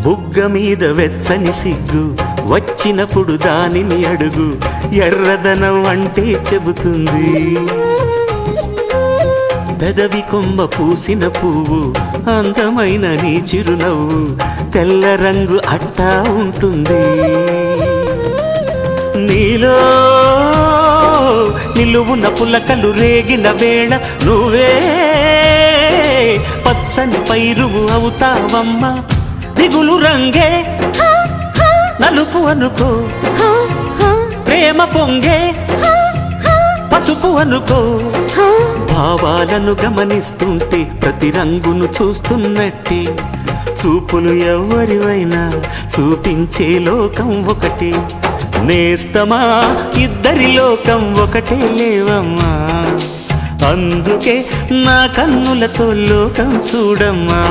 బుగ్గ మీద వెచ్చని సిగ్గు వచ్చినప్పుడు దానిని అడుగు, ఎర్రదనం అంటే చెబుతుంది. పెదవి కొమ్మ పూసిన పువ్వు అందమైన నీ చిరునవ్వు, తెల్ల రంగు అట్టా ఉంటుంది. నీలో నిలువున పులకలు రేగిన వేళ నువ్వే పచ్చని పైరువు అవుతావమ్మా. దిగులు రంగే నలుపు అనుకో, ప్రేమ పొంగే పసుపు అనుకో. భావాలను గమనిస్తుంటే ప్రతి రంగును చూస్తున్నట్టే, చూపులు ఎవరివైనా చూపించే లోకం ఒకటి. నేస్తమా ఇద్దరి లోకం ఒకటే లేవమ్మా, అందుకే నా కన్నులతో లోకం చూడమ్మా.